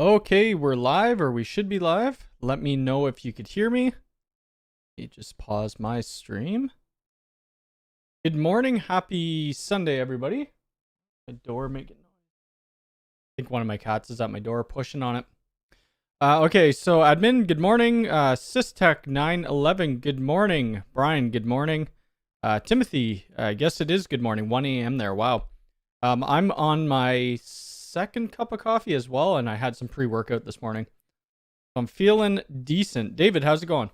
Okay, we're live, or we should be live. Let me know if you could hear me. Let me just pause my stream. Good morning, happy Sunday, everybody. My door making noise. I think one of my cats is at my door pushing on it. Okay, so admin, good morning. Systech911, good morning. Brian, good morning. Timothy, I guess it is good morning. 1 a.m. there. Wow. I'm on my second cup of coffee as well, and I had some pre-workout this morning. So I'm feeling decent. David, how's it going?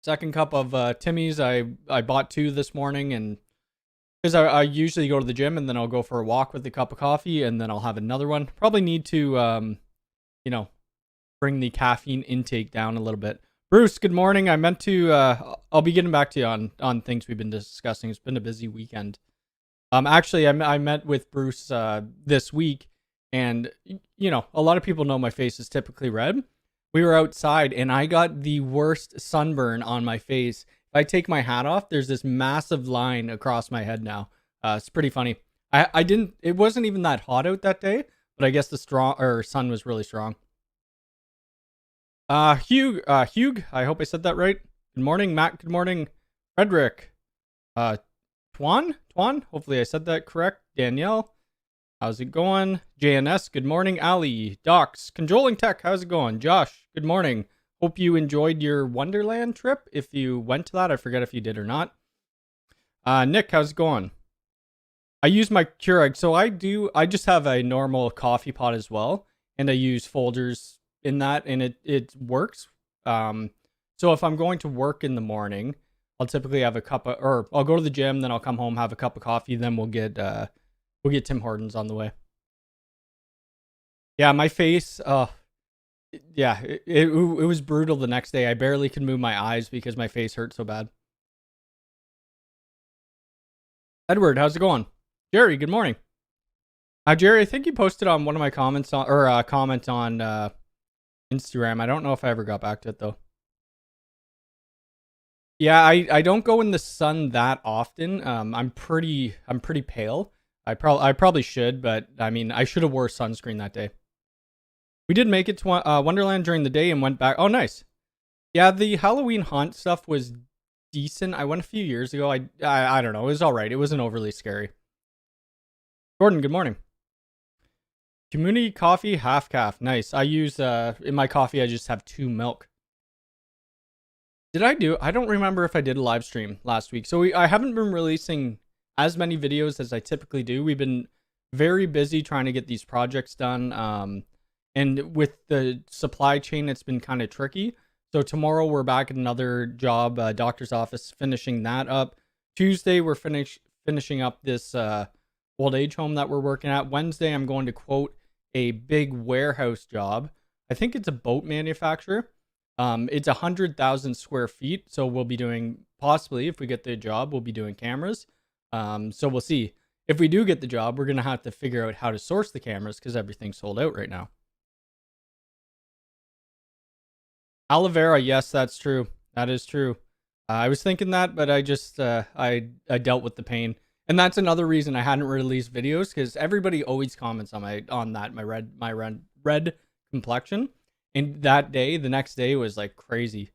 Second cup of Timmy's. I bought 2 this morning, and because I usually go to the gym and then I'll go for a walk with a cup of coffee, and then I'll have another one. Probably need to, bring the caffeine intake down a little bit. Bruce, good morning. I meant to. I'll be getting back to you on things we've been discussing. It's been a busy weekend. Actually, I met with Bruce this week, and a lot of people know my face is typically red. We were outside, and I got the worst sunburn on my face. If I take my hat off, there's this massive line across my head now. It's pretty funny. I didn't. It wasn't even that hot out that day, but I guess the sun was really strong. Hugh, I hope I said that right. Good morning, Matt. Good morning, Frederick. Twan, hopefully I said that correct. Danielle, how's it going? JNS, good morning. Ali, Docs, Controlling Tech, how's it going? Josh, good morning. Hope you enjoyed your Wonderland trip. If you went to that, I forget if you did or not. Nick, how's it going? I use my Keurig, so I just have a normal coffee pot as well, and I use folders in that, and it works. So if I'm going to work in the morning, I'll typically have or I'll go to the gym, then I'll come home, have a cup of coffee, then we'll get Tim Hortons on the way. Yeah, my face, it was brutal the next day. I barely could move my eyes because my face hurt so bad. Edward, how's it going? Jerry, good morning. Jerry, I think you posted on one of my comments comment on Instagram. I don't know if I ever got back to it though. Yeah, I don't go in the sun that often. I'm pretty pale. I probably should, but I mean, I should have wore sunscreen that day. We did make it to Wonderland during the day and went back. Oh, nice. Yeah, the Halloween haunt stuff was decent. I went a few years ago. I don't know. It was all right. It wasn't overly scary. Gordon, good morning. Community coffee, half calf. Nice. I use in my coffee, I just have 2 milk. I don't remember if I did a live stream last week. So I haven't been releasing as many videos as I typically do. We've been very busy trying to get these projects done. And with the supply chain, it's been kind of tricky. So tomorrow we're back at another job, doctor's office, finishing that up. Tuesday, we're finishing up this old age home that we're working at. Wednesday, I'm going to quote a big warehouse job. I think it's a boat manufacturer. It's 100,000 square feet. So we'll be doing, possibly, if we get the job, we'll be doing cameras. So we'll see. If we do get the job, we're going to have to figure out how to source the cameras because everything's sold out right now. Aloe vera, yes, that's true. That is true. I was thinking that, but I just, I dealt with the pain. And that's another reason I hadn't released videos, because everybody always comments on my red complexion. And that day, the next day was like crazy.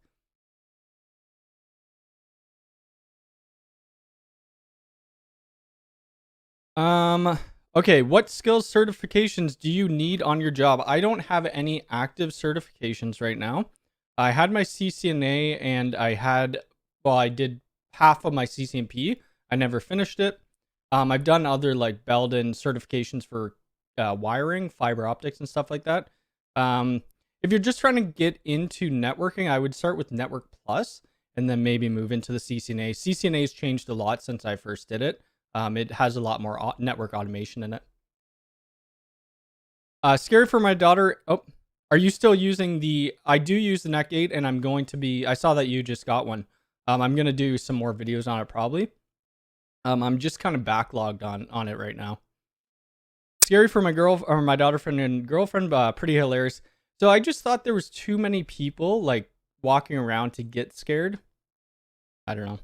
Okay, what skills certifications do you need on your job? I don't have any active certifications right now. I had my CCNA and I did half of my CCNP. I never finished it. I've done other like Belden certifications for wiring, fiber optics, and stuff like that. If you're just trying to get into networking, I would start with Network Plus and then maybe move into the CCNA. CCNA has changed a lot since I first did it. It has a lot more network automation in it. Scary for my daughter. Oh, are you still using I do use the Netgate, and I'm going to be, I saw that you just got one. I'm going to do some more videos on it probably. I'm just kind of backlogged on it right now. Scary for my daughter and girlfriend, pretty hilarious. So I just thought there was too many people like walking around to get scared. I don't know.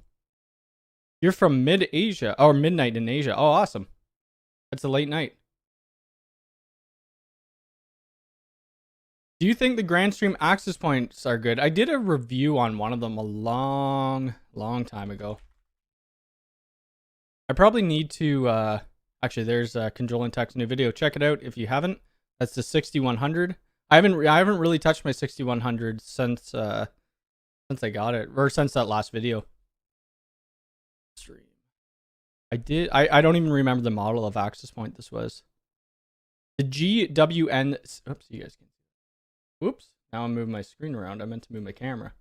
You're from mid-Asia, or midnight in Asia. Oh, awesome. That's a late night. Do you think the Grandstream access points are good? I did a review on one of them a long time ago. I probably need to, actually there's Conjolan Tech's new video. Check it out if you haven't. That's the 6100. I haven't really touched my 6100 since I got it, or since that last video. Stream. I don't even remember the model of access point this was. The GWN, oops, you guys can see. Whoops, now I'm moving my screen around. I meant to move my camera.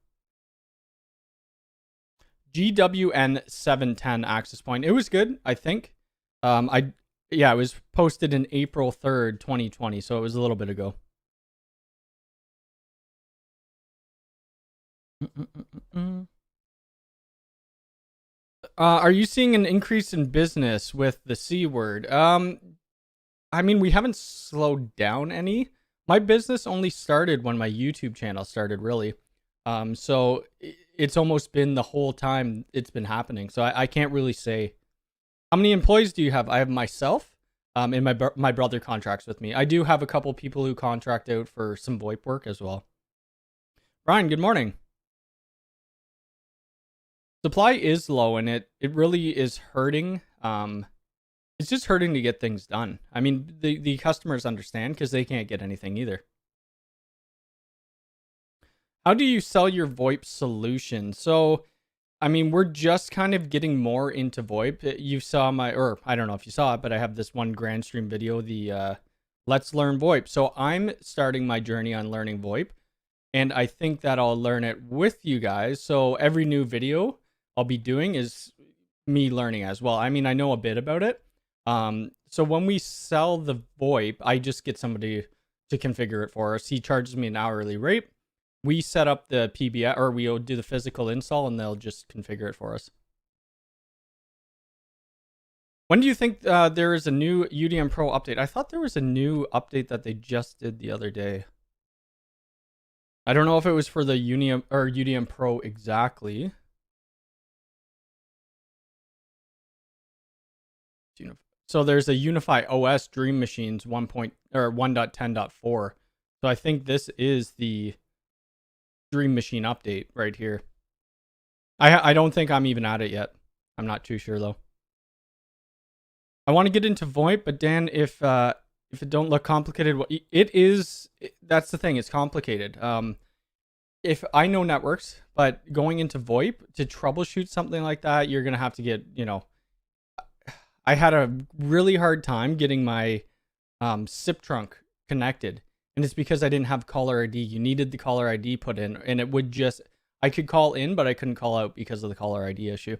GWN 710 access point. It was good, I think. Yeah, it was posted in April 3rd, 2020, so it was a little bit ago. Are you seeing an increase in business with the C word? I mean, we haven't slowed down any. My business only started when my YouTube channel started, really. So it's almost been the whole time it's been happening. So I can't really say. How many employees do you have? I have myself, and my brother contracts with me. I do have a couple people who contract out for some VoIP work as well. Brian, good morning. Supply is low, and it really is hurting. It's just hurting to get things done. I mean, the customers understand because they can't get anything either. How do you sell your VoIP solution? So, I mean, we're just kind of getting more into VoIP. You saw or I don't know if you saw it, but I have this one Grandstream video, the Let's Learn VoIP. So I'm starting my journey on learning VoIP, and I think that I'll learn it with you guys. So every new video I'll be doing is me learning as well. I mean, I know a bit about it. So when we sell the VoIP, I just get somebody to configure it for us. He charges me an hourly rate. We set up the PBX, or we do the physical install, and they'll just configure it for us. When do you think there is a new UDM Pro update? I thought there was a new update that they just did the other day. I don't know if it was for the UDM Pro exactly. So there's a Unify OS Dream Machines 1.10.4. So I think this is the Dream Machine update right here. I don't think I'm even at it yet. I'm not too sure though. I want to get into VoIP, but Dan, if it don't look complicated, it is. That's the thing. It's complicated. If I know networks, but going into VoIP to troubleshoot something like that, you're gonna have to get, I had a really hard time getting my SIP trunk connected, and it's because I didn't have caller ID. You needed the caller ID put in, and it would just, I could call in, but I couldn't call out because of the caller ID issue.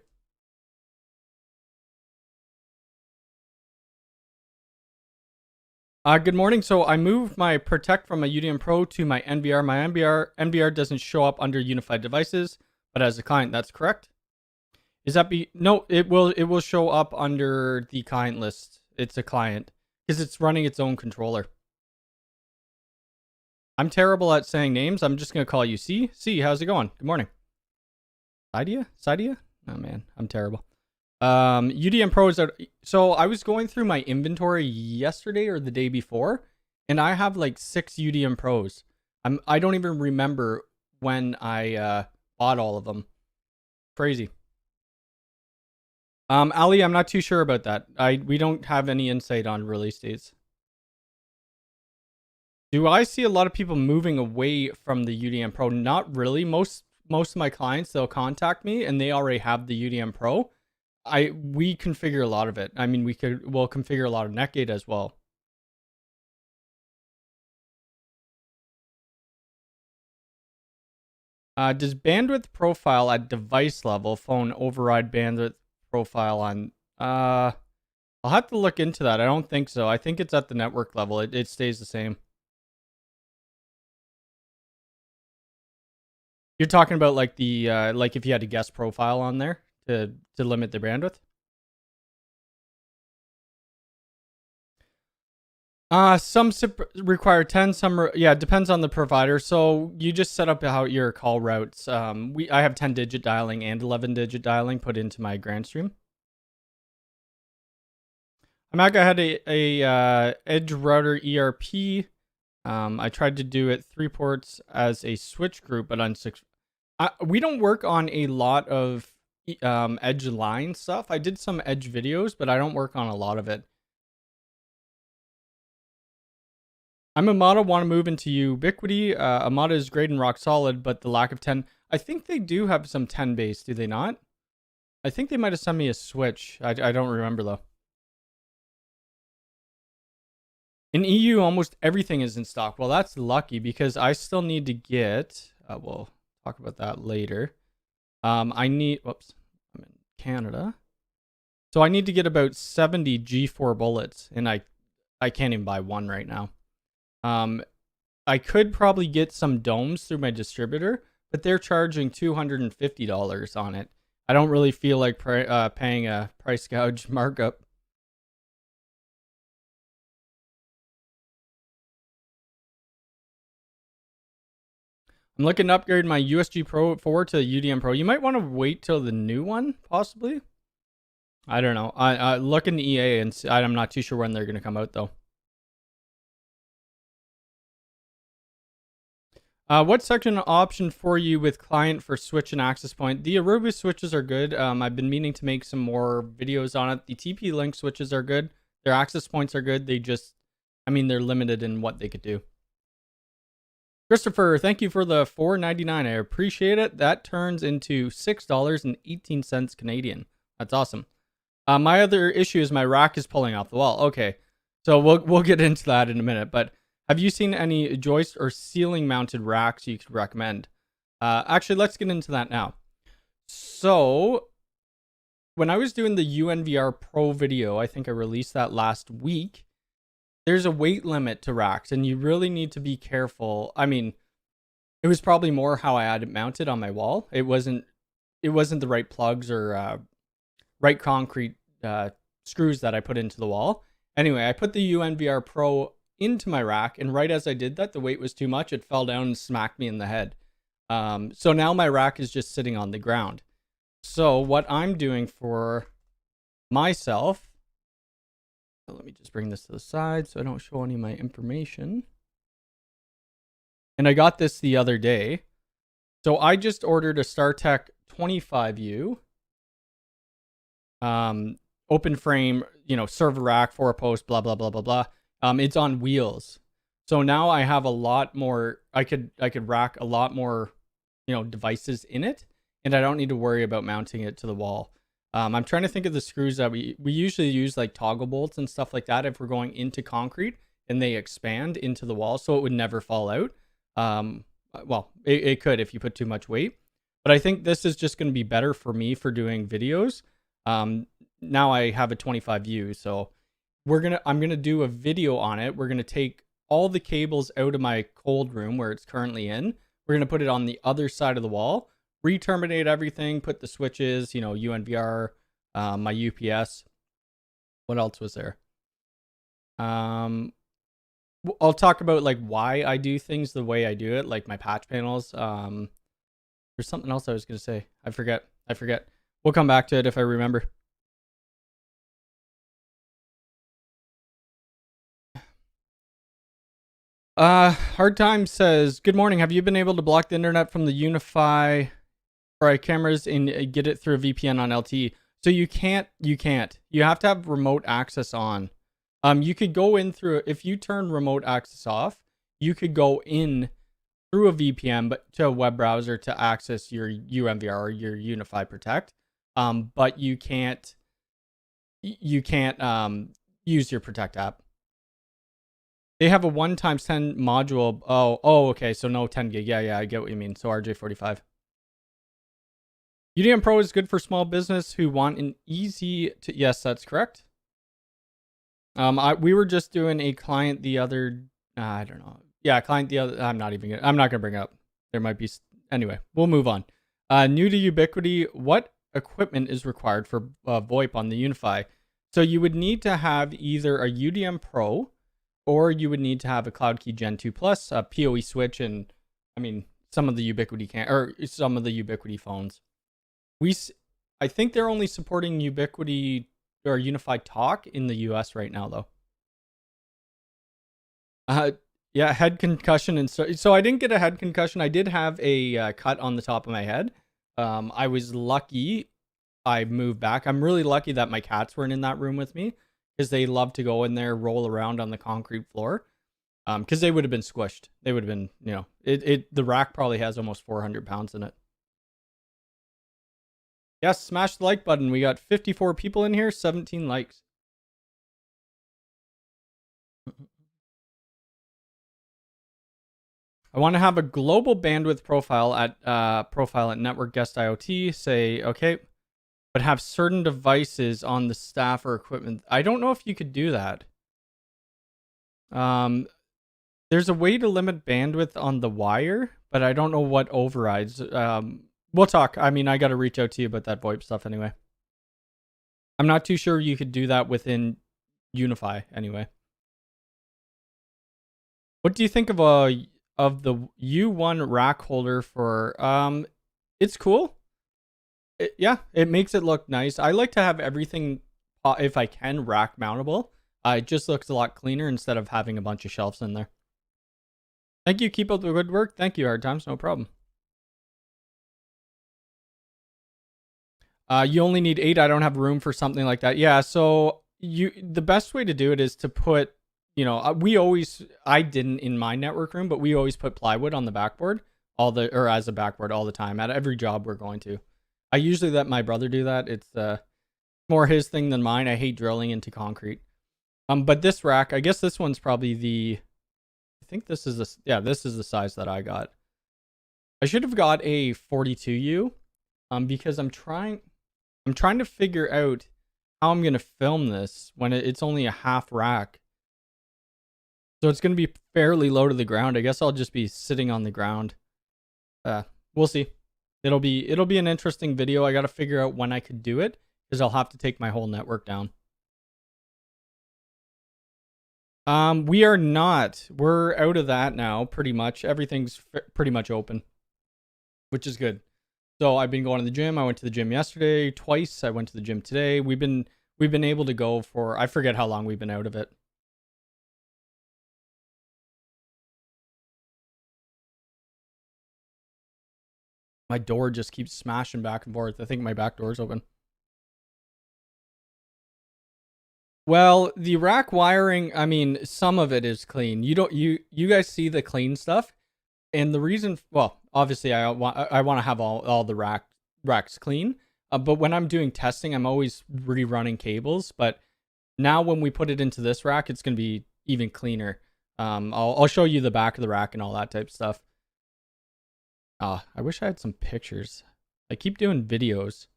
Good morning. So I moved my Protect from my UDM Pro to my NVR. My NVR doesn't show up under unified devices, but as a client, that's correct. Is that no? It will show up under the client list. It's a client because it's running its own controller. I'm terrible at saying names. I'm just gonna call you C. C, how's it going? Good morning. Sidia? Oh man, I'm terrible. UDM Pro is out. So I was going through my inventory yesterday or the day before, and I have like 6 UDM Pros. I don't even remember when I bought all of them. Crazy. Ali, I'm not too sure about that. We don't have any insight on release dates. Do I see a lot of people moving away from the UDM Pro? Not really. Most of my clients, they'll contact me and they already have the UDM Pro. We configure a lot of it. I mean, we'll configure a lot of NetGate as well. Does bandwidth profile at device level phone override bandwidth profile on? I'll have to look into that. I don't think so. I think it's at the network level. It stays the same. You're talking about like the like if you had a guest profile on there to limit the bandwidth. Some SIP require 10, some yeah, it depends on the provider. So you just set up how your call routes. I have 10-digit dialing and 11-digit dialing put into my Grandstream. I had a Edge router ERP. I tried to do it 3 ports as a switch group, but on 6. We don't work on a lot of edge line stuff. I did some edge videos, but I don't work on a lot of it. I'm Amada, want to move into Ubiquity. Amada is great and rock solid, but the lack of 10. I think they do have some 10 base, do they not? I think they might have sent me a switch. I don't remember though. In EU, almost everything is in stock. Well, that's lucky because I still need to get. We'll talk about that later. I need. Whoops, I'm in Canada, so I need to get about 70 G4 bullets, and I can't even buy one right now. I could probably get some domes through my distributor, but they're charging $250 on it. I don't really feel like paying a price gouge markup. I'm looking to upgrade my USG Pro 4 to Udm Pro. You might want to wait till the new one, possibly. I don't know. I look in EA and see, I'm not too sure when they're going to come out, though. What section option for you with client for switch and access point? The Aruba switches are good. I've been meaning to make some more videos on it. The TP-Link switches are good. Their access points are good. They just, they're limited in what they could do. Christopher, thank you for the $4.99. I appreciate it. That turns into $6.18 Canadian. That's awesome. My other issue is my rack is pulling off the wall. Okay, so we'll get into that in a minute. But have you seen any joist or ceiling mounted racks you could recommend? Actually, let's get into that now. So when I was doing the UNVR Pro video, I think I released that last week. There's a weight limit to racks, and you really need to be careful. It was probably more how I had it mounted on my wall. It wasn't the right plugs or right concrete screws that I put into the wall. Anyway, I put the UNVR Pro into my rack, and right as I did that, the weight was too much. It fell down and smacked me in the head. So now my rack is just sitting on the ground. So what I'm doing for myself, let me just bring this to the side so I don't show any of my information. And I got this the other day. So I just ordered a StarTech 25U. Open frame, server rack, 4-post, blah, blah, blah, blah, blah. It's on wheels. So now I have a lot more, I could rack a lot more, devices in it. And I don't need to worry about mounting it to the wall. I'm trying to think of the screws that we usually use, like toggle bolts and stuff like that, if we're going into concrete and they expand into the wall, so it would never fall out. Well, it could if you put too much weight, but I think this is just going to be better for me for doing videos. Now I have a 25U, so I'm gonna do a video on it. We're gonna take all the cables out of my cold room where it's currently in. We're gonna put it on the other side of the wall. Re-terminate everything, put the switches, UNVR, my UPS. What else was there? I'll talk about like why I do things the way I do it, like my patch panels. There's something else I was going to say. I forget. We'll come back to it if I remember. Hard Time says, good morning. Have you been able to block the internet from the Unify cameras and get it through a VPN on LTE? So you can't. You have to have remote access on. You could go in through, if you turn remote access off, you could go in through a VPN, but to a web browser to access your UMVR or your Unify Protect. But you can't use your Protect app. They have a 1x10 module. Oh, okay. So no 10 gig. Yeah, I get what you mean. So RJ45. UDM Pro is good for small business who want an easy to. Yes, that's correct. We were just doing a client the other. I don't know. Yeah, client the other. I'm not gonna bring it up. There might be. Anyway, we'll move on. New to Ubiquity. What equipment is required for VoIP on the Unify? So you would need to have either a UDM Pro, or you would need to have a CloudKey Gen 2 Plus, a PoE switch, and some of the Ubiquity some of the Ubiquity phones. I think they're only supporting Ubiquity or Unified Talk in the US right now, though. Yeah, head concussion. And so I didn't get a head concussion. I did have a cut on the top of my head. I was lucky I moved back. I'm really lucky that my cats weren't in that room with me, because they love to go in there, roll around on the concrete floor. Because they would have been squished. They would have been, the rack probably has almost 400 pounds in it. Yes, smash the like button. We got 54 people in here, 17 likes. I want to have a global bandwidth profile at network guest IoT. Say, okay, but have certain devices on the staff or equipment. I don't know if you could do that. There's a way to limit bandwidth on the wire, but I don't know what overrides. We'll talk. I mean, I got to reach out to you about that Voip stuff anyway. I'm not too sure you could do that within Unify anyway. What do you think of the U1 rack holder for? It's cool. Yeah, it makes it look nice. I like to have everything, if I can, rack mountable. It just looks a lot cleaner instead of having a bunch of shelves in there. Thank you. Keep up the good work. Thank you, Hard Times. No problem. You only need 8. I don't have room for something like that. Yeah, so the best way to do it is to put, I didn't in my network room, but we always put plywood on the backboard as a backboard all the time at every job we're going to. I usually let my brother do that. It's more his thing than mine. I hate drilling into concrete. But this rack, I guess this one's probably I think this is this is the size that I got. I should have got a 42U, because I'm trying to figure out how I'm gonna film this when it's only a half rack. So it's gonna be fairly low to the ground. I guess I'll just be sitting on the ground. We'll see. It'll be an interesting video. I gotta figure out when I could do it, because I'll have to take my whole network down. We are not. We're out of that now, pretty much. Everything's pretty much open, which is good. So I've been going to the gym. I went to the gym yesterday twice. I went to the gym today. We've been able to go for, I forget how long we've been out of it. My door just keeps smashing back and forth. I think my back door's open. Well, the rack wiring, I mean, some of it is clean. You guys see the clean stuff, and the reason, well, obviously I want to have all the racks clean. But when I'm doing testing, I'm always rerunning cables. But now when we put it into this rack, it's gonna be even cleaner. I'll show you the back of the rack and all that type of stuff. I wish I had some pictures. I keep doing videos.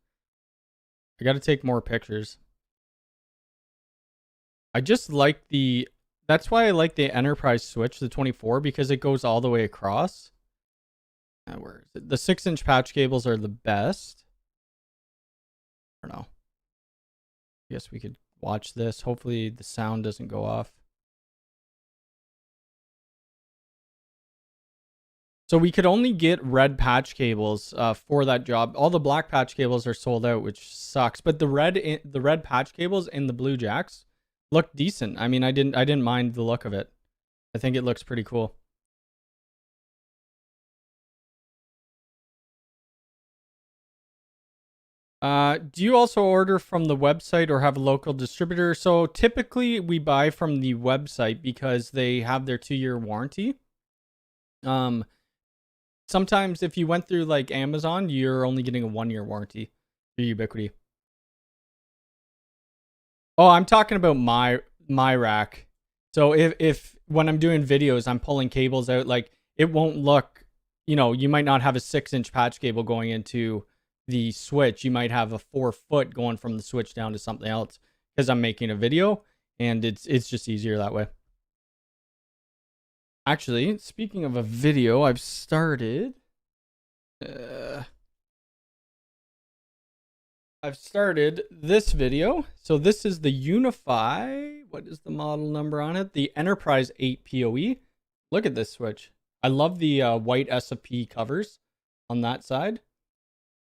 I got to take more pictures. I just like that's why I like the Enterprise switch, the 24, because it goes all the way across. Where is it? The 6-inch patch cables are the best. I don't know. I guess we could watch this. Hopefully the sound doesn't go off. So we could only get red patch cables for that job. All the black patch cables are sold out, which sucks. But the red patch cables and the blue jacks look decent. I mean, I didn't mind the look of it. I think it looks pretty cool. Do you also order from the website or have a local distributor? So typically we buy from the website because they have their 2-year warranty. Sometimes if you went through like Amazon, you're only getting a 1-year warranty for Ubiquiti. Oh, I'm talking about my rack. So if when I'm doing videos, I'm pulling cables out, like it won't look, you might not have a 6-inch patch cable going into the switch. You might have a 4-foot going from the switch down to something else, because I'm making a video and it's just easier that way. Actually, speaking of a video, I've started this video. So this is the Unify. What is the model number on it? The Enterprise 8 PoE. Look at this switch. I love the white SFP covers on that side.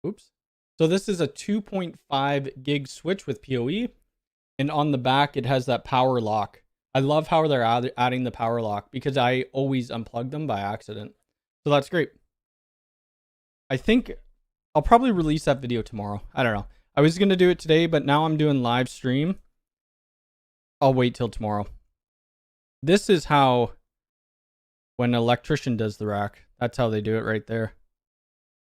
Oops. So this is a 2.5 gig switch with PoE. And on the back, it has that power lock I love how they're adding the power lock because I always unplug them by accident. So that's great. I think I'll probably release that video tomorrow. I don't know. I was going to do it today, but now I'm doing live stream. I'll wait till tomorrow. This is how, when an electrician does the rack, that's how they do it right there.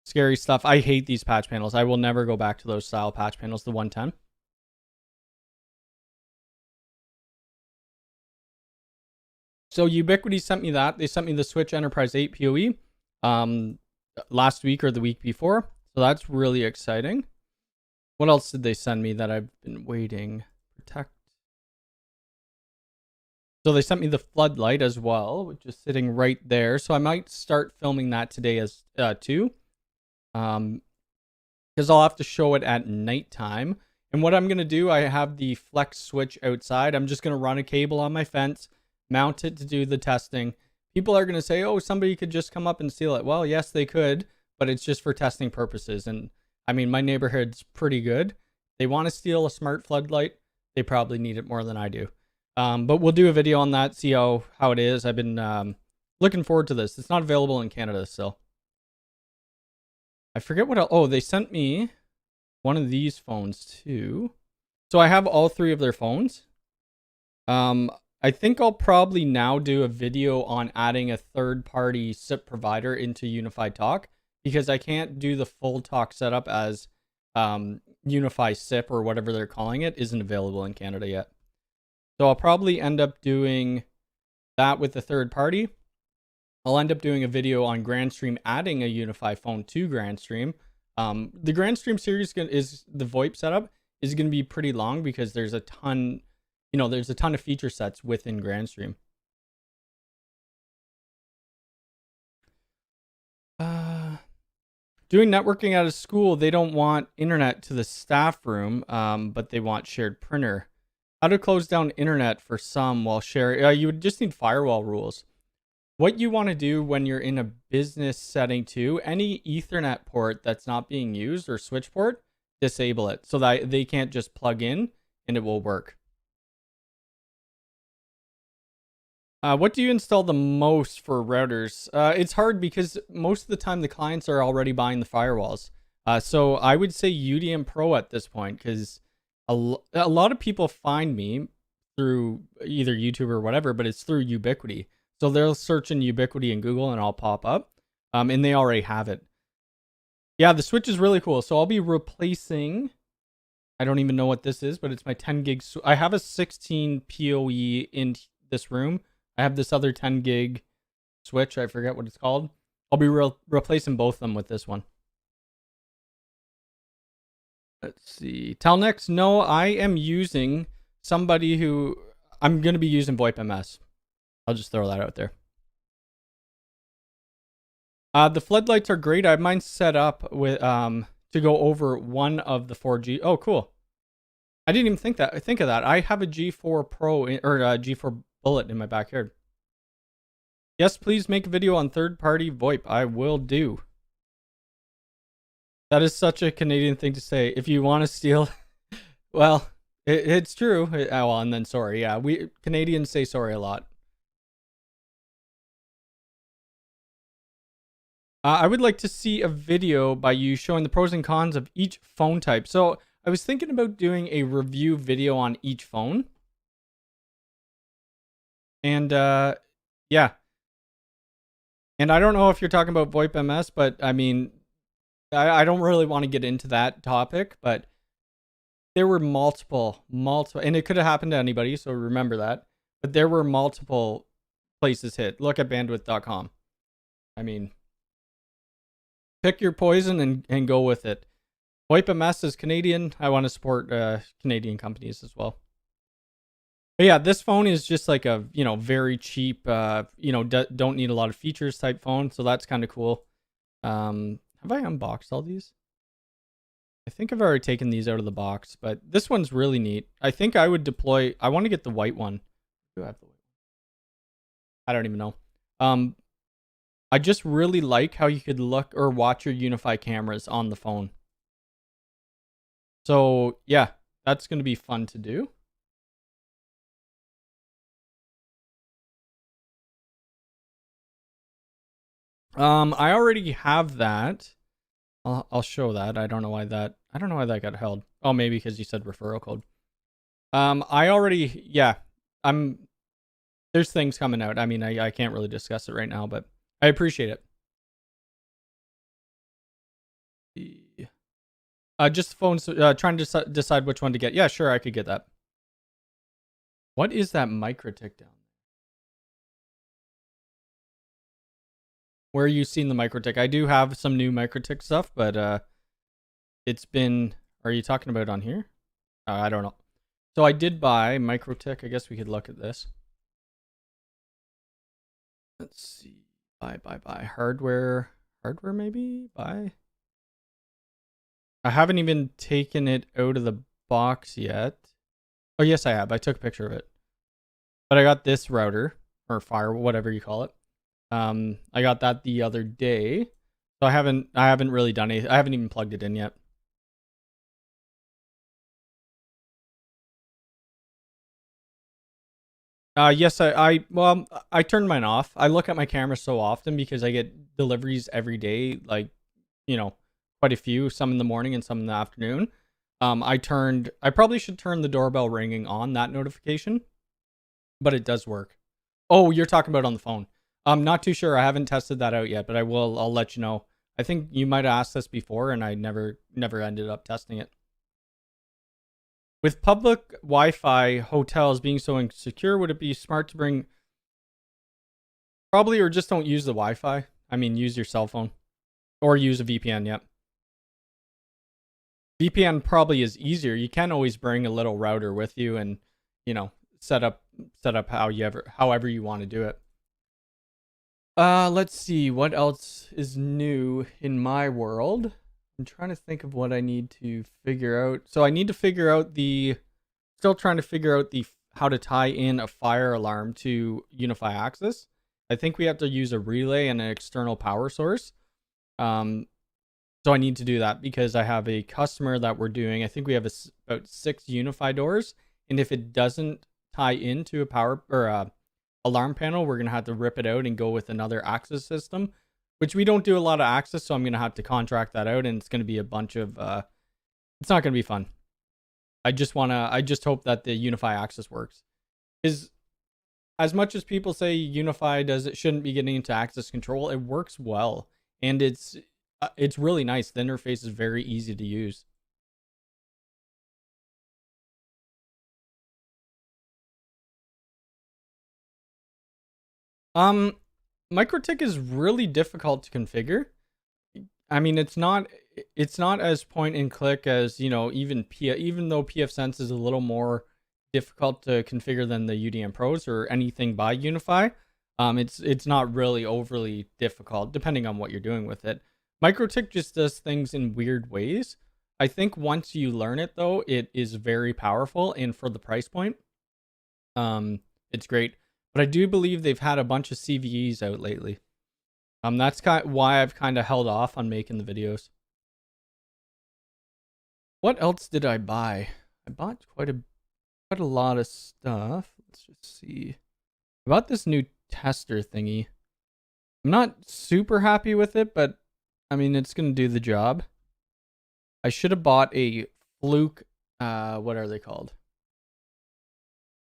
Scary stuff. I hate these patch panels. I will never go back to those style patch panels, the 110. So Ubiquiti sent me that. They sent me the Switch Enterprise 8 PoE last week or the week before. So that's really exciting. What else did they send me that I've been waiting? Protect. So they sent me the floodlight as well, which is sitting right there. So I might start filming that today as too. Because I'll have to show it at nighttime. And what I'm going to do, I have the flex switch outside. I'm just going to run a cable on my fence, mount it to do the testing. People are going to say, oh, somebody could just come up and steal it. Well, yes, they could, but it's just for testing purposes. And I mean, my neighborhood's pretty good. They want to steal a smart floodlight. They probably need it more than I do. But we'll do a video on that, see how it is. I've been looking forward to this. It's not available in Canada still. I forget what else. Oh, they sent me one of these phones too. So I have all three of their phones. I think I'll probably now do a video on adding a third-party SIP provider into Unify Talk because I can't do the full talk setup as Unify SIP or whatever they're calling it isn't available in Canada yet. So I'll probably end up doing that with the third party. I'll end up doing a video on Grandstream adding a Unify phone to Grandstream. The Grandstream series is the Voip setup is going to be pretty long because there's a ton, there's a ton of feature sets within Grandstream. Doing networking at a school, they don't want internet to the staff room, but they want shared printer. How to close down internet for some while sharing? You would just need firewall rules. What you want to do when you're in a business setting too, any Ethernet port that's not being used or switch port, disable it so that they can't just plug in and it will work. What do you install the most for routers? It's hard because most of the time the clients are already buying the firewalls. So I would say Udm Pro at this point because a lot of people find me through either YouTube or whatever, but it's through Ubiquiti. So they'll search in Ubiquiti in Google and I'll pop up. And they already have it. Yeah, the switch is really cool. So I'll be replacing, I don't even know what this is, but it's my 10 gig. I have a 16 PoE in this room. I have this other 10 gig switch. I forget what it's called. I'll be replacing both of them with this one. Let's see. Telnex, no, I am using somebody who, I'm going to be using Voip MS. I'll just throw that out there. The floodlights are great. I have mine set up with to go over one of the 4G. Oh, cool. I didn't even think of that. I have a G4 Pro or a G4 Bullet in my backyard. Yes, please make a video on third-party VoIP. I will do. That is such a Canadian thing to say. If you want to steal, well, it's true. Well, and then sorry. Yeah, we Canadians say sorry a lot. I would like to see a video by you showing the pros and cons of each phone type. So I was thinking about doing a review video on each phone. And yeah. And I don't know if you're talking about VoIP MS, but I mean, I don't really want to get into that topic, but there were multiple, and it could have happened to anybody, so remember that. But there were multiple places hit. Look at bandwidth.com. I mean, pick your poison and go with it. VoIP MS is Canadian. I want to support Canadian companies as well. But yeah, this phone is just like a, very cheap, don't need a lot of features type phone. So that's kind of cool. Have I unboxed all these? I think I've already taken these out of the box, but this one's really neat. I think I would deploy, I want to get the white one. Do I have the white one? I don't even know. I just really like how you could look or watch your Unify cameras on the phone. So yeah, that's going to be fun to do. I already have that. I'll show that. I don't know why that got held. Oh, maybe because you said referral code. I already, yeah. There's things coming out. I mean, I can't really discuss it right now, but I appreciate it. Just phones. Trying to decide which one to get. Yeah, sure, I could get that. What is that microtik down? Where are you seeing the microtik? I do have some new microtik stuff, but it's been. Are you talking about on here? I don't know. So I did buy microtik. I guess we could look at this. Let's see. Buy. Hardware maybe? Buy. I haven't even taken it out of the box yet. Oh, yes, I have. I took a picture of it. But I got this router, or fire, whatever you call it. I got that the other day. So I haven't really done anything. I haven't even plugged it in yet. Yes, I turned mine off. I look at my camera so often because I get deliveries every day, like, quite a few, some in the morning and some in the afternoon. I probably should turn the doorbell ringing on, that notification, but it does work. Oh, you're talking about on the phone. I'm not too sure. I haven't tested that out yet, but I'll let you know. I think you might have asked this before and I never ended up testing it. With public Wi-Fi hotels being so insecure, would it be smart to bring... Probably, or just don't use the Wi-Fi. I mean, use your cell phone. Or use a VPN, yep. VPN probably is easier. You can always bring a little router with you and, set up however you want to do it. Let's see. What else is new in my world? I'm trying to think of what I need to figure out. So I need to figure out still trying to figure out how to tie in a fire alarm to Unify Access. I think we have to use a relay and an external power source. So I need to do that because I have a customer that we're doing. I think we have about 6 Unify doors. And if it doesn't tie into a power or alarm panel, we're going to have to rip it out and go with another access system, which we don't do a lot of access, so I'm going to have to contract that out, and it's going to be a bunch of... it's not going to be fun. I just hope that the Unify Access works. Because as much as people say Unify shouldn't be getting into access control, it works well. And it's really nice. The interface is very easy to use. MikroTik is really difficult to configure. I mean, it's not as point and click as, even though pfSense is a little more difficult to configure than the UDM Pros or anything by Unify. It's not really overly difficult depending on what you're doing with it. MikroTik just does things in weird ways. I think once you learn it though, it is very powerful, and for the price point, it's great. But I do believe they've had a bunch of CVEs out lately. That's why I've kind of held off on making the videos. What else did I buy? I bought quite a lot of stuff. Let's just see. I bought this new tester thingy. I'm not super happy with it, but I mean, it's going to do the job. I should have bought a Fluke, what are they called?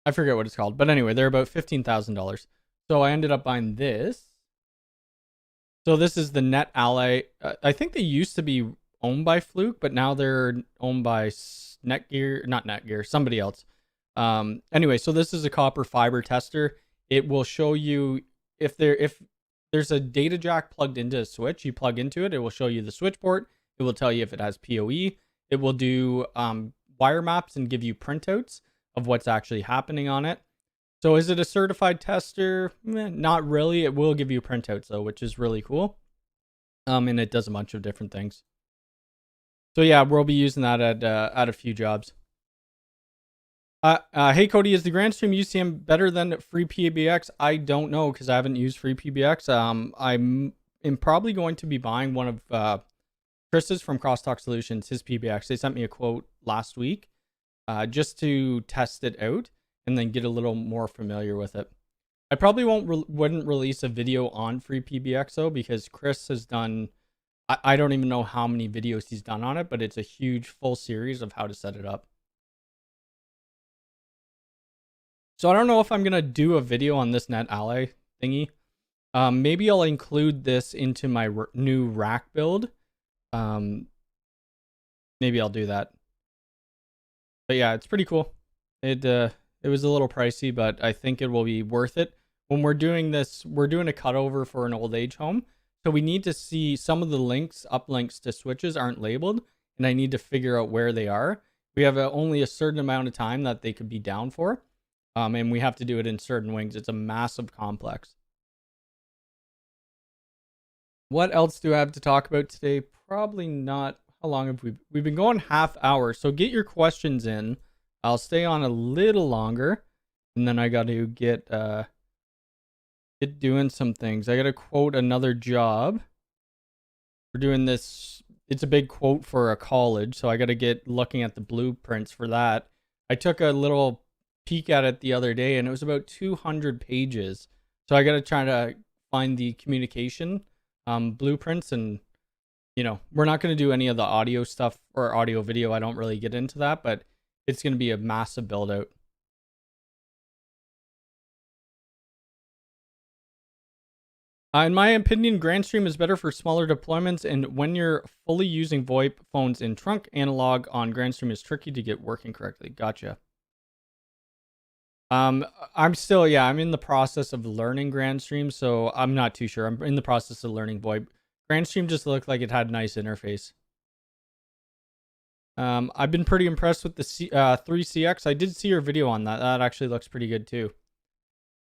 I forget what it's called, but anyway, they're about $15,000. So I ended up buying this. So this is the Net Ally. I think they used to be owned by Fluke, but now they're owned by not Netgear, somebody else. Anyway, so this is a copper fiber tester. It will show you if there's a data jack plugged into a switch, you plug into it, it will show you the switch port. It will tell you if it has PoE. It will do wire maps and give you printouts of what's actually happening on it. So is it a certified tester? Not really. It will give you printouts though, which is really cool. And it does a bunch of different things. So yeah, we'll be using that at a few jobs. Hey Cody, is the Grandstream UCM better than free PBX? I don't know because I haven't used free PBX. I'm probably going to be buying one of Chris's from Crosstalk Solutions, his PBX. They sent me a quote last week just to test it out and then get a little more familiar with it. I probably wouldn't release a video on free PBX though, because Chris has done, I don't even know how many videos he's done on it, but it's a huge full series of how to set it up. So I don't know if I'm going to do a video on this Net Ally thingy. Maybe I'll include this into my new rack build. Maybe I'll do that. But yeah, it's pretty cool. It was a little pricey, but I think it will be worth it. When we're doing this, we're doing a cutover for an old age home. So we need to see some of the links, uplinks to switches aren't labeled, and I need to figure out where they are. We have only a certain amount of time that they could be down for. And we have to do it in certain wings. It's a massive complex. What else do I have to talk about today? Probably not. How long have we've been going half hour. So get your questions in. I'll stay on a little longer. And then I got to get doing some things. I got to quote another job. We're doing this. It's a big quote for a college. So I got to get looking at the blueprints for that. I took a little peek at it the other day and it was about 200 pages. So I got to try to find the communication blueprints, and we're not going to do any of the audio stuff or audio video. I don't really get into that, but it's going to be a massive build out. In my opinion, Grandstream is better for smaller deployments, and when you're fully using VoIP phones in trunk, analog on Grandstream is tricky to get working correctly. Gotcha. I'm in the process of learning Grandstream, so I'm not too sure. I'm in the process of learning VoIP. Grandstream just looked like it had a nice interface. I've been pretty impressed with the 3CX. I did see your video on that. That actually looks pretty good too.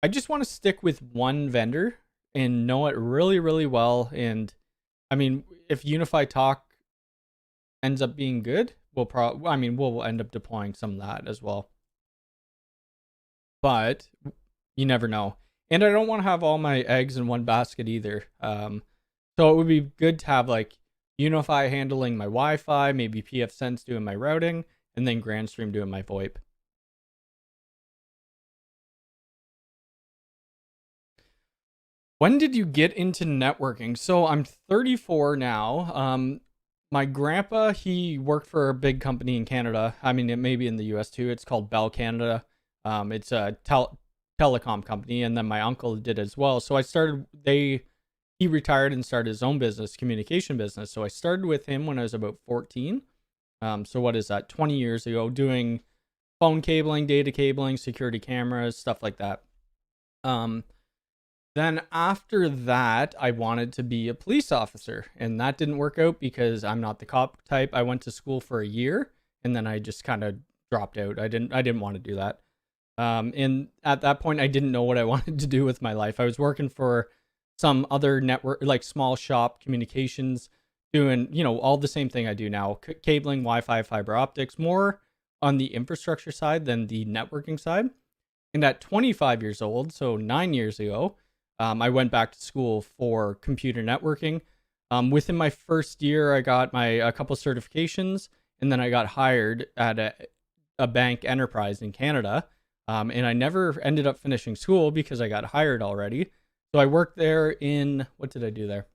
I just want to stick with one vendor and know it really, really well. And I mean, if Unify Talk ends up being good, we'll end up deploying some of that as well. But you never know. And I don't want to have all my eggs in one basket either. So it would be good to have like Unify handling my Wi-Fi, maybe pfSense doing my routing, and then Grandstream doing my VoIP. When did you get into networking? So I'm 34 now. My grandpa, he worked for a big company in Canada. I mean, it may be in the US too. It's called Bell Canada. It's a telecom company, and then my uncle did as well. So he retired and started his own business, communication business. So I started with him when I was about 14. So what is that? 20 years ago, doing phone cabling, data cabling, security cameras, stuff like that. Then after that, I wanted to be a police officer, and that didn't work out because I'm not the cop type. I went to school for a year, and then I just kind of dropped out. I didn't want to do that. And at that point, I didn't know what I wanted to do with my life. I was working for some other network, like small shop communications, doing, all the same thing I do now, cabling, Wi-Fi, fiber optics, more on the infrastructure side than the networking side. And at 25 years old, so 9 years ago, I went back to school for computer networking. Within my first year, I got a couple certifications, and then I got hired at a bank enterprise in Canada. And I never ended up finishing school because I got hired already. So I worked there what did I do there?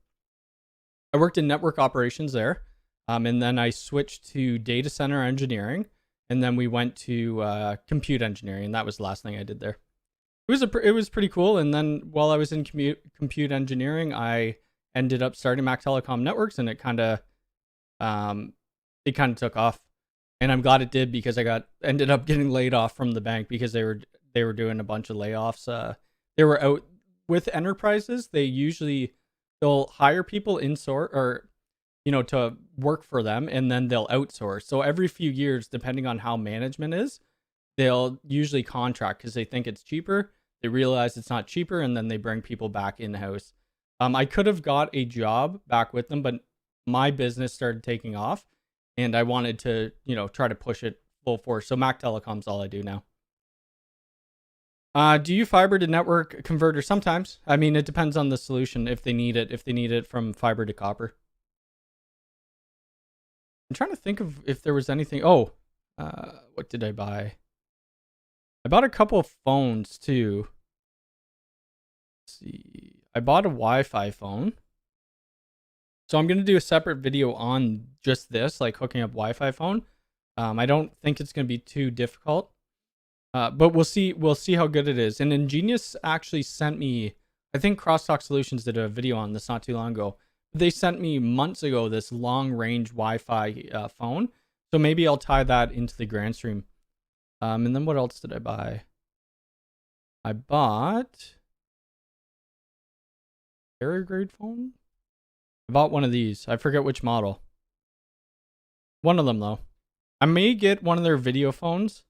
I worked in network operations there. And then I switched to data center engineering. And then we went to compute engineering. And that was the last thing I did there. It was pretty cool. And then while I was in compute engineering, I ended up starting Mac Telecom Networks, and it kind of took off. And I'm glad it did, because I ended up getting laid off from the bank because they were doing a bunch of layoffs. They were out with enterprises. They'll hire people to work for them, and then they'll outsource. So every few years, depending on how management is, they'll usually contract because they think it's cheaper. They realize it's not cheaper, and then they bring people back in-house. I could have got a job back with them, but my business started taking off, and I wanted to, try to push it full force. So Mac Telecom's all I do now. Do you fiber to network converter? Sometimes. I mean, it depends on the solution if they need it from fiber to copper. I'm trying to think of if there was anything. What did I buy? I bought a couple of phones too. see. I bought a Wi-Fi phone. So I'm going to do a separate video on just this, like hooking up Wi-Fi phone. I don't think it's going to be too difficult. But we'll see how good it is. And Ingenious actually sent me, I think Crosstalk Solutions did a video on this not too long ago. They sent me months ago this long-range Wi-Fi phone. So maybe I'll tie that into the Grandstream. And then what else did I buy? I bought carrier grade phone. I bought one of these. I forget which model. One of them though. I may get one of their video phones,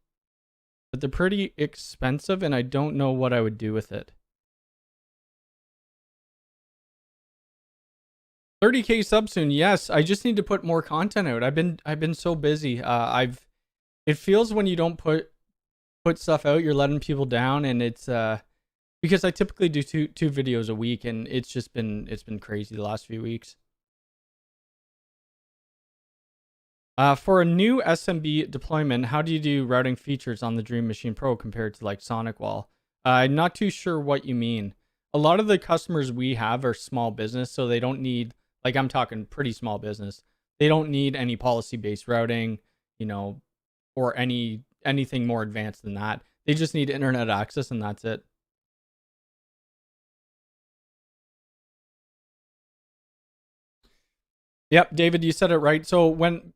but they're pretty expensive and I don't know what I would do with it. 30K sub soon. Yes, I just need to put more content out. I've been so busy. It feels when you don't put stuff out, you're letting people down, and it's because I typically do two videos a week, and it's been crazy the last few weeks. For a new SMB deployment, how do you do routing features on the Dream Machine Pro compared to like SonicWall? I'm not too sure what you mean. A lot of the customers we have are small business, so they don't need, like I'm talking pretty small business. They don't need any policy-based routing, you know, or anything more advanced than that. They just need internet access and that's it. Yep, David, you said it right. So when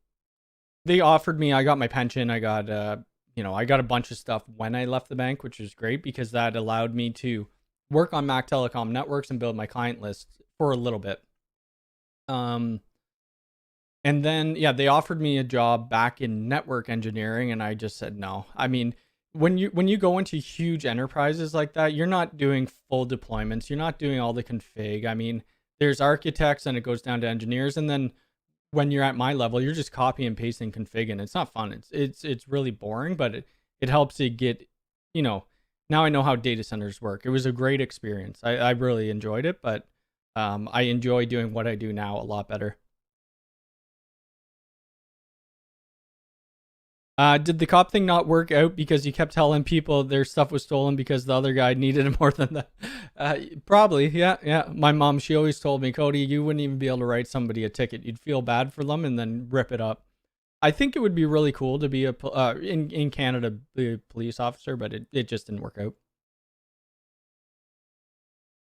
they offered me, I got my pension, I got I got a bunch of stuff when I left the bank, which was great because that allowed me to work on Mac Telecom networks and build my client list for a little bit. And then they offered me a job back in network engineering and I just said no. I mean, when you go into huge enterprises like that, you're not doing full deployments, you're not doing all the config. I mean, there's architects and it goes down to engineers, and then when you're at my level, you're just copy and pasting config, and it's not fun. It's really boring, but it helps you get, now I know how data centers work. It was a great experience. I really enjoyed it, but I enjoy doing what I do now a lot better. Did the cop thing not work out because you kept telling people their stuff was stolen because the other guy needed it more than that? Probably, yeah. My mom, she always told me, Cody, you wouldn't even be able to write somebody a ticket. You'd feel bad for them and then rip it up. I think it would be really cool to be in Canada, be a police officer, but it just didn't work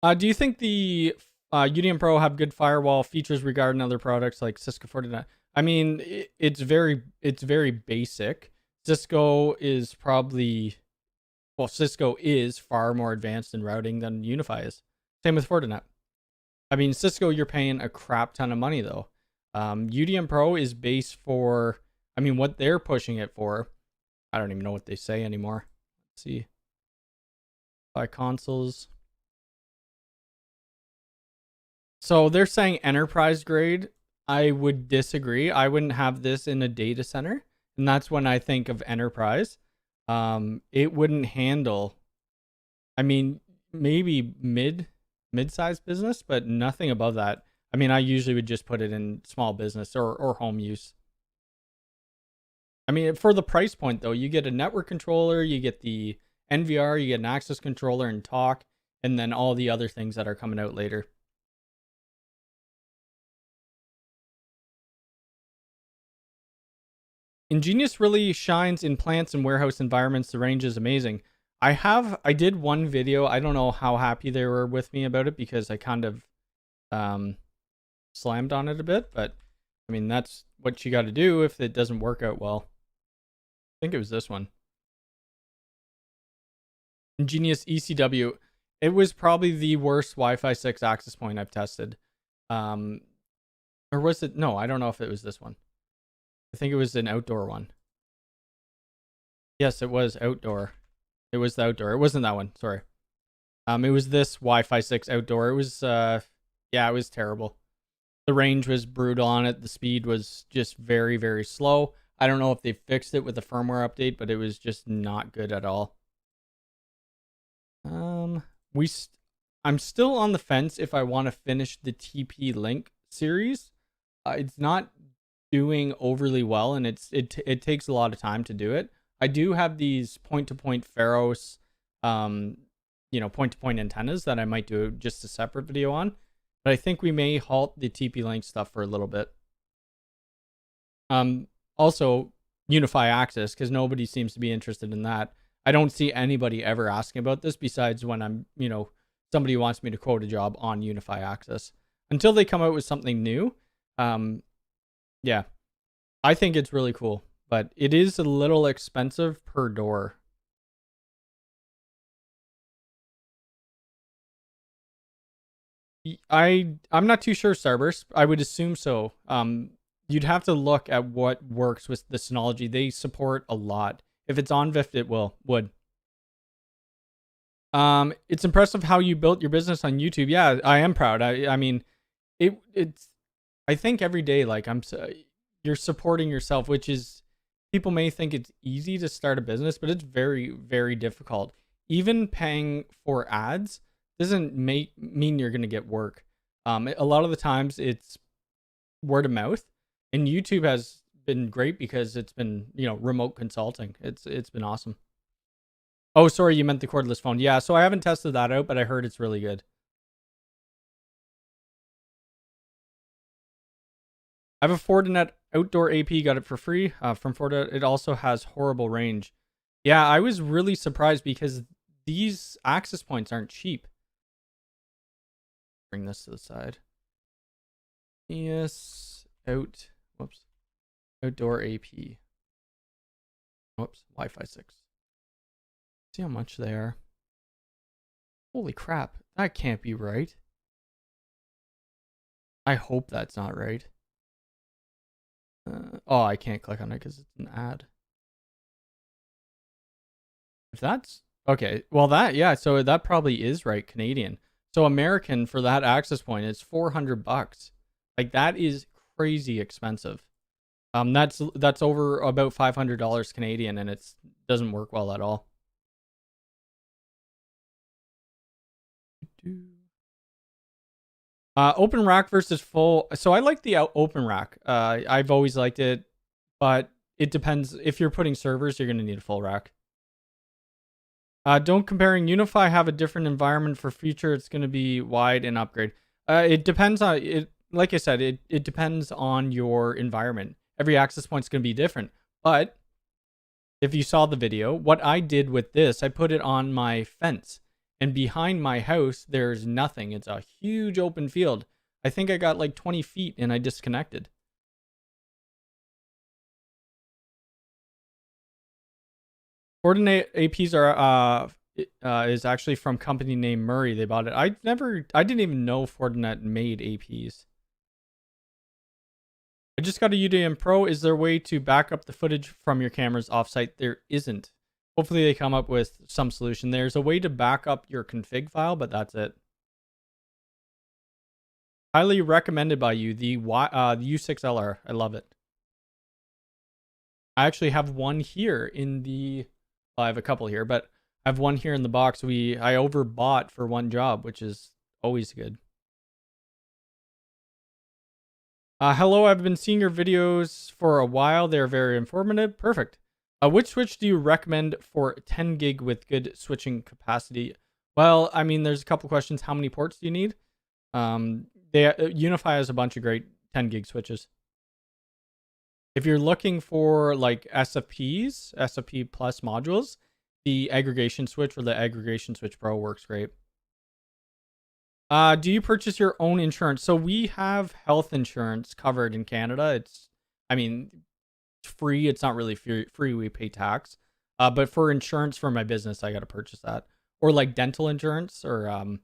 out. Do you think the Udm Pro have good firewall features regarding other products like Cisco Fortinet? I mean, it's very basic. Cisco is far more advanced in routing than Unify is. Same with Fortinet. I mean, Cisco, you're paying a crap ton of money though. UDM Pro is based for, I mean, what they're pushing it for. I don't even know what they say anymore. Let's see. By consoles. So they're saying enterprise grade. I would disagree. I wouldn't have this in a data center. And that's when I think of enterprise. It wouldn't handle, I mean, maybe mid-sized business, but nothing above that. I mean, I usually would just put it in small business or home use. I mean, for the price point though, you get a network controller, you get the NVR, you get an access controller and talk, and then all the other things that are coming out later. Ingenious really shines in plants and warehouse environments. The range is amazing. I did one video. I don't know how happy they were with me about it because I kind of slammed on it a bit, but I mean, that's what you got to do if it doesn't work out well. I think it was this one. Ingenious ECW. It was probably the worst Wi-Fi 6 access point I've tested. Or was it? No, I don't know if it was this one. I think it was an outdoor one. Yes, it was outdoor. It was the outdoor. It wasn't that one. Sorry. It was this Wi-Fi 6 outdoor. It was, it was terrible. The range was brutal on it. The speed was just very, very slow. I don't know if they fixed it with the firmware update, but it was just not good at all. I'm still on the fence if I want to finish the TP-Link series. It's not doing overly well, and it takes a lot of time to do it. I do have these point-to-point Pharos point-to-point antennas that I might do just a separate video on. But I think we may halt the TP-Link stuff for a little bit. Also, Unify Access, because nobody seems to be interested in that. I don't see anybody ever asking about this besides when I'm, somebody wants me to quote a job on Unify Access. Until they come out with something new, yeah, I think it's really cool. But it is a little expensive per door. I'm not too sure, Starburst. I would assume so. You'd have to look at what works with the Synology. They support a lot. If it's on VIFT, it would. It's impressive how you built your business on YouTube. Yeah, I am proud. I mean, it's. I think every day, like you're supporting yourself, which is, people may think it's easy to start a business, but it's very, very difficult. Even paying for ads doesn't mean you're going to get work. A lot of the times it's word of mouth, and YouTube has been great because it's been, remote consulting. It's been awesome. Oh, sorry, you meant the cordless phone. Yeah, so I haven't tested that out, but I heard it's really good. I have a Fortinet outdoor AP, got it for free from Fortinet. It also has horrible range. Yeah, I was really surprised because these access points aren't cheap. Bring this to the side. Yes, outdoor AP. Whoops, Wi-Fi 6. See how much they are. Holy crap, that can't be right. I hope that's not right. Oh, I can't click on it because it's an ad. If that's okay, well so that probably is right, Canadian. So American for that access point is $400. Like, that is crazy expensive. That's over about $500 Canadian, and it doesn't work well at all. Open rack versus full. So I like the open rack. I've always liked it, but it depends. If you're putting servers, you're going to need a full rack. Don't comparing Unify have a different environment for future. It's going to be wide and upgrade. It depends on it. Like I said, it depends on your environment. Every access point is going to be different. But if you saw the video, what I did with this, I put it on my fence. And behind my house, there's nothing. It's a huge open field. I think I got like 20 feet and I disconnected. Fortinet APs is actually from a company named Murray. They bought it. I didn't even know Fortinet made APs. I just got a Udm Pro. Is there a way to back up the footage from your cameras offsite? There isn't. Hopefully they come up with some solution. There's a way to back up your config file, but that's it. Highly recommended by you, the U6LR. I love it. I actually have one here in the... Well, I have a couple here, but I have one here in the box. I overbought for one job, which is always good. Hello, I've been seeing your videos for a while. They're very informative. Perfect. Which switch do you recommend for 10 gig with good switching capacity? Well, I mean, there's a couple questions. How many ports do you need? Unify has a bunch of great 10 gig switches. If you're looking for like SFPs, SFP plus modules, the aggregation switch or the aggregation switch Pro works great. Do you purchase your own insurance? So we have health insurance covered in Canada. It's free. It's not really free. We pay tax. But for insurance for my business, I got to purchase that. Or like dental insurance or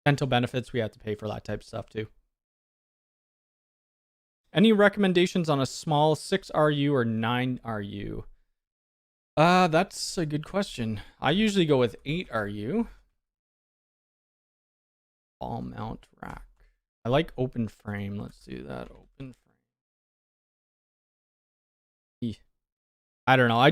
dental benefits, we have to pay for that type of stuff too. Any recommendations on a small 6RU or 9RU? That's a good question. I usually go with 8RU. Ball mount rack. I like open frame. Let's do that. Open frame. I don't know.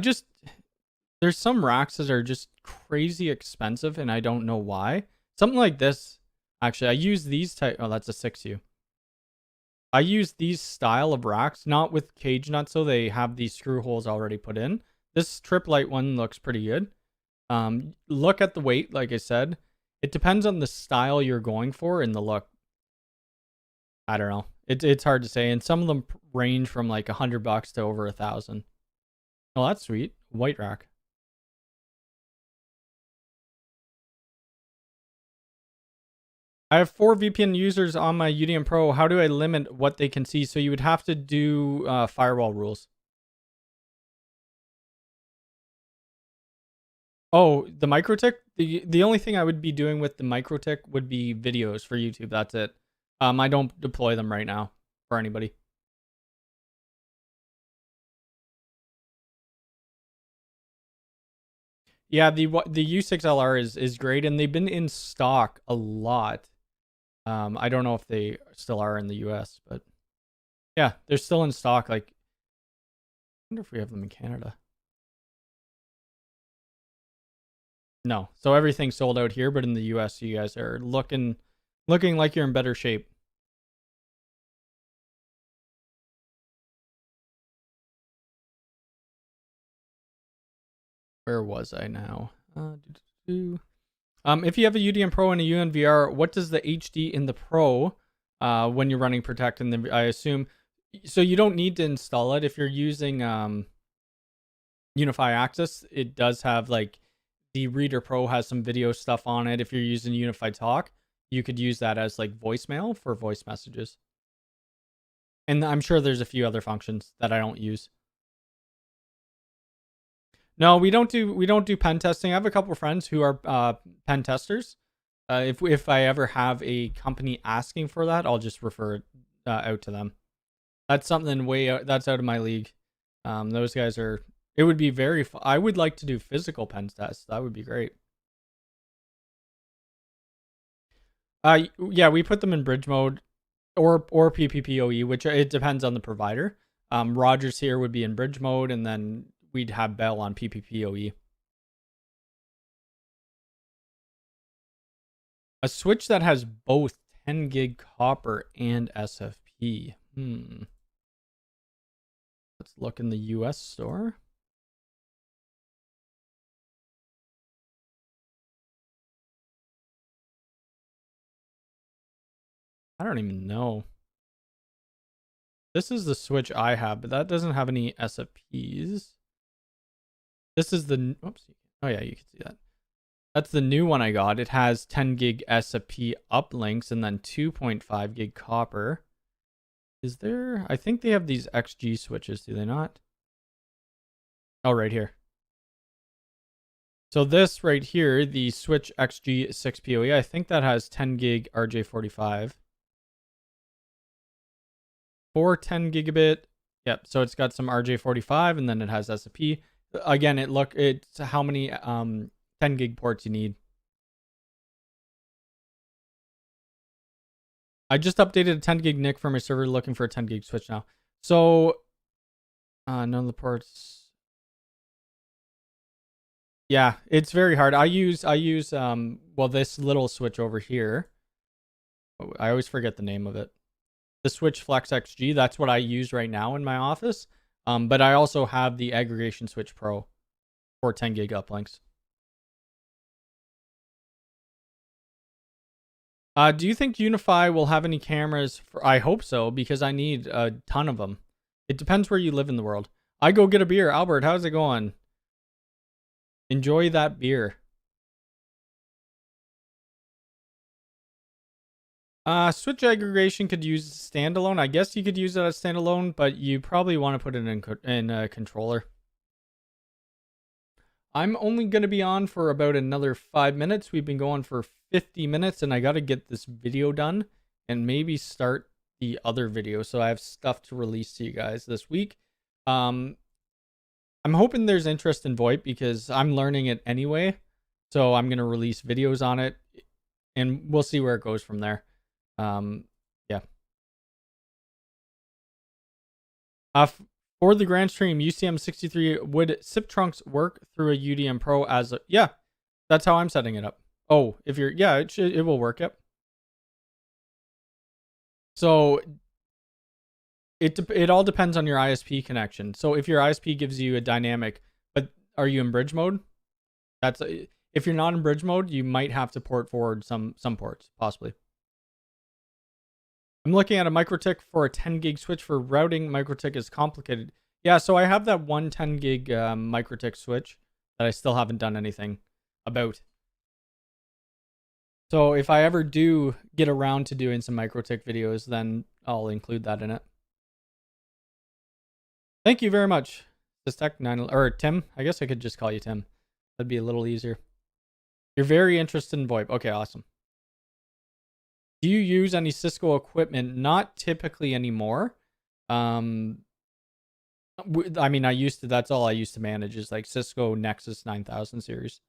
There's some racks that are just crazy expensive and I don't know why. Something like this. Actually, I use these type. Oh, that's a 6U. I use these style of racks, not with cage nuts, so they have these screw holes already put in. This trip light one looks pretty good. Look at the weight, like I said. It depends on the style you're going for and the look. I don't know. It's hard to say, and some of them range from like $100 to over 1,000. Oh, that's sweet. White rack. I have 4 VPN users on my Udm Pro. How do I limit what they can see? So you would have to do firewall rules. Oh, the microtick? The only thing I would be doing with the microtick would be videos for YouTube. That's it. I don't deploy them right now for anybody. Yeah, the U6LR is great, and they've been in stock a lot. I don't know if they still are in the US, but yeah, they're still in stock. Like, I wonder if we have them in Canada. No, so everything's sold out here, but in the US, you guys are looking like you're in better shape. Where was I now? If you have a UDM Pro and a UNVR, what does the HD in the Pro when you're running Protect? And I assume, so you don't need to install it if you're using Unify Access. It does have like the Reader Pro has some video stuff on it. If you're using Unify Talk, you could use that as like voicemail for voice messages. And I'm sure there's a few other functions that I don't use. No, we don't do pen testing. I have a couple of friends who are pen testers. If I ever have a company asking for that, I'll just refer it out to them. That's something that's out of my league. Those guys are. It would be very. I would like to do physical pen tests. That would be great. Yeah, we put them in bridge mode, or PPPoE, which it depends on the provider. Rogers here would be in bridge mode, and then we'd have Bell on PPPoE. A switch that has both 10 gig copper and SFP. Let's look in the US store. I don't even know. This is the switch I have, but that doesn't have any SFPs. This is the, oops. Oh yeah, you can see that. That's the new one I got. It has 10 gig SFP uplinks and then 2.5 gig copper. Is there, I think they have these XG switches, do they not? Oh, right here. So this right here, the switch XG 6PoE, I think that has 10 gig RJ45. 410 gigabit. Yep, so it's got some RJ45 and then it has SFP. Again, it's how many 10 gig ports you need. I just updated a 10 gig NIC for my server, looking for a 10 gig switch now. So none of the ports. Yeah, it's very hard. I use well, this little switch over here. I always forget the name of it. The switch Flex XG, that's what I use right now in my office. But I also have the aggregation switch Pro for 10 gig uplinks. Do you think Unify will have any cameras? I hope so, because I need a ton of them. It depends where you live in the world. I go get a beer. Albert, how's it going? Enjoy that beer. Switch aggregation could use standalone. I guess you could use it as standalone, but you probably want to put it in a controller. I'm only going to be on for about another 5 minutes. We've been going for 50 minutes, and I got to get this video done and maybe start the other video. So I have stuff to release to you guys this week. I'm hoping there's interest in Voip because I'm learning it anyway. So I'm going to release videos on it, and we'll see where it goes from there. Yeah. For the Grandstream UCM63, would SIP trunks work through a UDM Pro as a, yeah, that's how I'm setting it up. Oh, if you're, yeah, it will work. Yep. So it all depends on your ISP connection. So if your ISP gives you a dynamic, but are you in bridge mode? if you're not in bridge mode, you might have to port forward some ports, possibly. I'm looking at a MikroTik for a 10 gig switch. For routing, MikroTik is complicated. Yeah, so I have that one 10 gig MikroTik switch that I still haven't done anything about. So if I ever do get around to doing some MikroTik videos, then I'll include that in it. Thank you very much, Sistek9, or Tim. I guess I could just call you Tim. That'd be a little easier. You're very interested in VoIP. Okay, awesome. Do you use any Cisco equipment? Not typically anymore. I mean, I used to. That's all I used to manage is like Cisco Nexus 9000 series.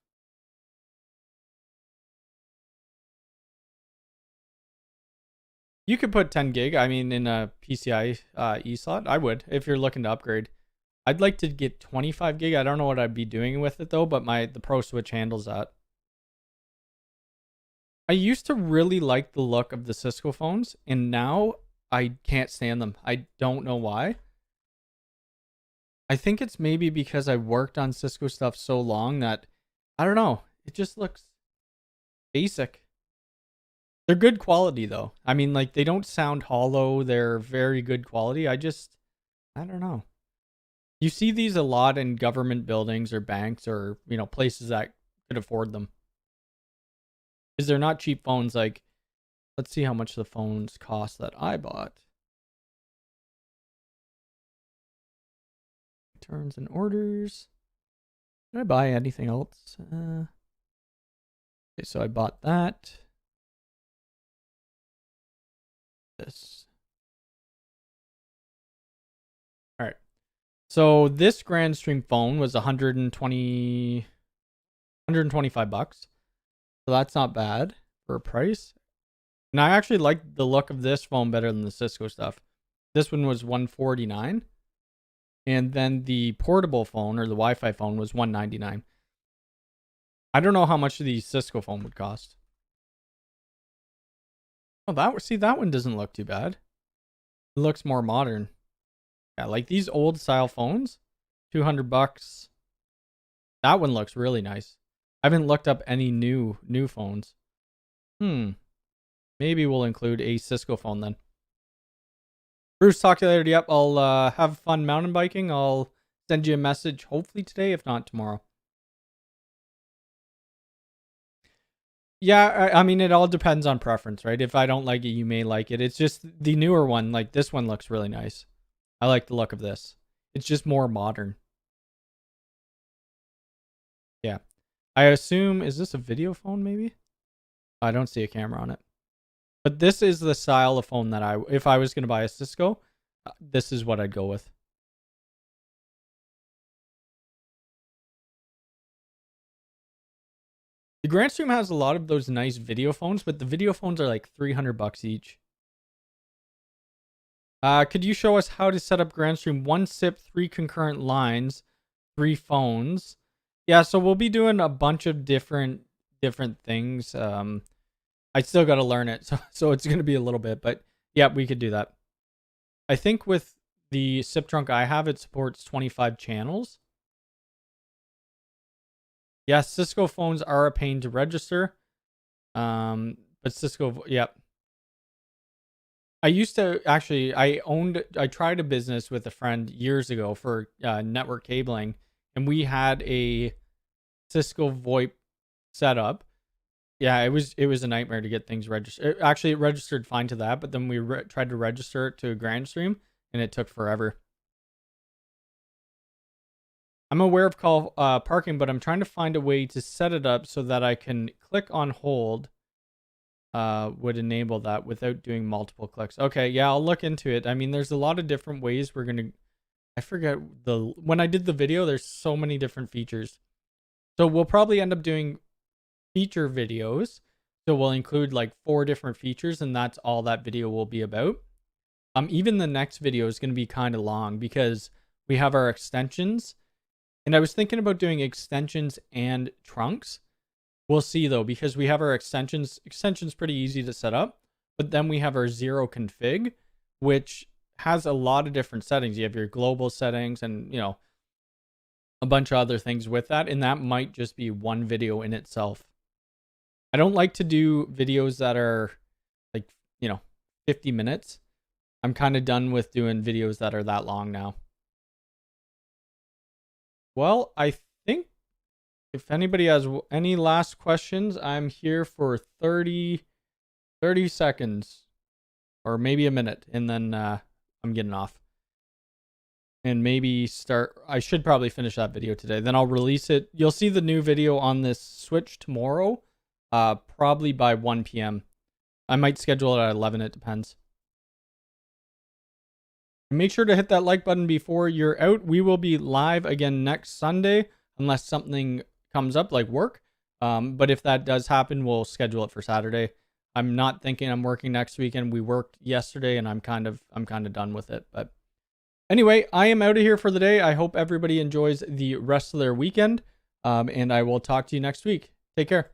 You could put 10 gig. I mean, in a PCI E slot, I would if you're looking to upgrade. I'd like to get 25 gig. I don't know what I'd be doing with it though, but the Pro Switch handles that. I used to really like the look of the Cisco phones, and now I can't stand them. I don't know why. I think it's maybe because I worked on Cisco stuff so long that, I don't know, it just looks basic. They're good quality though. I mean, like, they don't sound hollow. They're very good quality. I don't know. You see these a lot in government buildings or banks or, places that could afford them. Because they're not cheap phones. Like, let's see how much the phones cost that I bought. Returns and orders. Did I buy anything else? Okay, so I bought that. This. All right. So this Grandstream phone was $125. So that's not bad for a price. And I actually like the look of this phone better than the Cisco stuff. This one was $149. And then the portable phone or the Wi-Fi phone was $199. I don't know how much the Cisco phone would cost. Oh, that one doesn't look too bad. It looks more modern. Yeah, like these old style phones, $200. That one looks really nice. I haven't looked up any new phones. Maybe we'll include a Cisco phone then. Bruce, talk to you later. Yep, I'll have fun mountain biking. I'll send you a message hopefully today, if not tomorrow. Yeah, I mean, it all depends on preference, right? If I don't like it, you may like it. It's just the newer one, like this one looks really nice. I like the look of this. It's just more modern. Yeah. I assume, is this a video phone maybe? I don't see a camera on it. But this is the style of phone that if I was going to buy a Cisco, this is what I'd go with. The Grandstream has a lot of those nice video phones, but the video phones are like $300 each. Could you show us how to set up Grandstream 1 SIP, 3 concurrent lines, 3 phones? Yeah, so we'll be doing a bunch of different things. I still got to learn it, so it's going to be a little bit, but yeah, we could do that. I think with the SIP trunk I have, it supports 25 channels. Yes, Cisco phones are a pain to register. But Cisco, yep. I used to actually, I tried a business with a friend years ago for network cabling, and we had a Cisco VoIP setup. Yeah, it was a nightmare to get things registered. Actually, it registered fine to that, but then we tried to register it to Grandstream, and it took forever. I'm aware of call parking, but I'm trying to find a way to set it up so that I can click on hold. Would enable that without doing multiple clicks. Okay, yeah, I'll look into it. I mean, there's a lot of different ways we're gonna. I forget when I did the video. There's so many different features, so we'll probably end up doing feature videos. So we'll include like 4 different features, and that's all that video will be about. Even the next video is gonna be kind of long because we have our extensions. And I was thinking about doing extensions and trunks. We'll see though, because we have our extensions. Extensions pretty easy to set up, but then we have our 0 config, which has a lot of different settings. You have your global settings and, a bunch of other things with that, and that might just be one video in itself. I don't like to do videos that are like, 50 minutes. I'm kind of done with doing videos that are that long now. Well, I think if anybody has any last questions, I'm here for 30 seconds or maybe a minute, and then I'm getting off. And maybe I should probably finish that video today. Then I'll release it. You'll see the new video on this Switch tomorrow, probably by 1 p.m. I might schedule it at 11, it depends. Make sure to hit that like button before you're out. We will be live again next Sunday, unless something comes up like work. But if that does happen, we'll schedule it for Saturday. I'm not thinking I'm working next weekend. We worked yesterday, and I'm kind of done with it. But anyway, I am out of here for the day. I hope everybody enjoys the rest of their weekend, and I will talk to you next week. Take care.